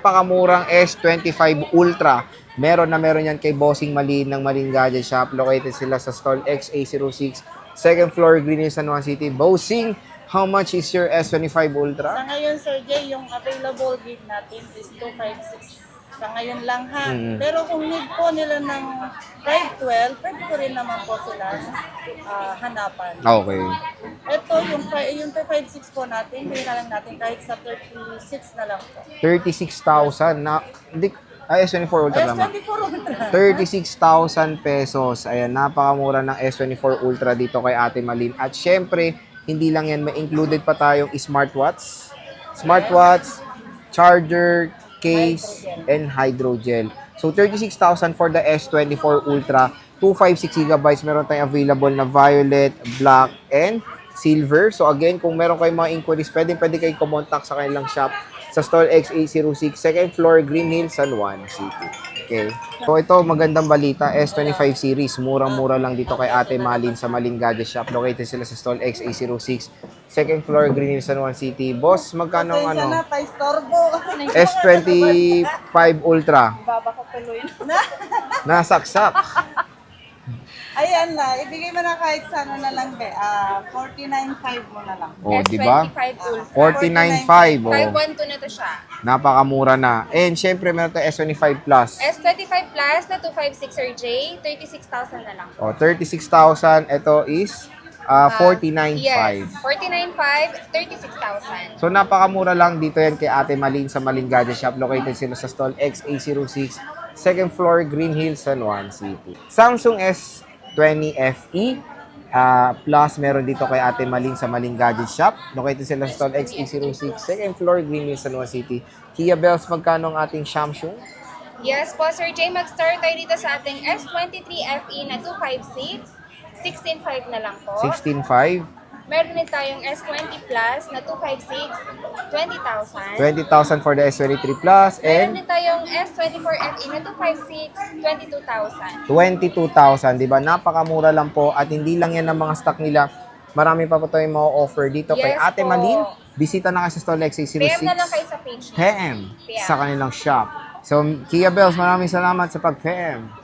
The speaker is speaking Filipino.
napakamurang S25 Ultra. Meron yan kay Bossing Malin ng Malin Gadget Shop. Located sila sa stall XA06, second floor, Green Hills, San Juan City. Bossing, how much is your S25 Ultra? Sa ngayon, Sir Jay, yung available bid natin is 256. Sa ngayon lang ha. Pero kung need po nila ng 512, pwede ko rin naman po sila hanapan. Okay. Ito, yung 256 po natin, hindi na lang natin kahit sa 36 na lang po. 36,000 na, hindi, S24 Ultra naman. S24 Ultra. 36,000 pesos. Ayan, napakamura ng S24 Ultra dito kay Ate Malin. At syempre, hindi lang yan, may included pa tayong smartwatch, charger, case, and hydrogel. So, 36,000 for the S24 Ultra. 256 GB. Meron tayong available na violet, black, and silver. So, again, kung meron kayong mga inquiries, pwede kayo kumontak sa kanilang shop sa stall XA06, second floor, Green Hills, San Juan City. Okay. So, ito, magandang balita. S25 series. Murang-mura lang dito kay Ate Malin sa Malin Gadget Shop. Located sila sa stall XA06, second floor, Green Hills, San Juan City. Boss, magkano ang ano? S25 Ultra. Baba ko tuloy na. Nasaksak. Ayan na, ibigay mo na kahit sa ano na lang, 49.5 mo na lang. Oh, di ba? S25 Ultra. 49.5. Oh. 512 na to siya. Napakamura na. And syempre, meron tayong S25 Plus. S25 Plus na 256 Sir J, 36,000 na lang. Oh, 36,000. Ito is 49.5. Yes, 49,500, 36,000. So, napakamura lang dito yan kay Ate Malin sa Malin Gadget Shop. Located sila sa stall XA06, second floor, Green Hills, San Juan City. Samsung S20 FE Plus, meron dito kay Ate Malin sa Malin Gadget Shop. Located sila sa stall XA06, second floor, Green Hills, San Juan City. Kia Bells, magkano ang ating Samsung? Yes po Sir J, mag-start tayo dito sa ating S23 FE na 256. 16.5 na lang po. 16.5. Meron din tayong S20 Plus na 256, 20,000. 20,000 for the S23 Plus. Meron And din tayong S24 FE na 256, 22,000. 22,000. Diba? Napakamura lang po. At hindi lang yan ang mga stock nila. Marami pa po tayong mga offer dito kay Yes Ate po. Malin. Bisita na kayo sa stall XA06. PM na lang kayo sa page. PM sa kanilang shop. So, Kia Bells, maraming salamat sa pag-PM.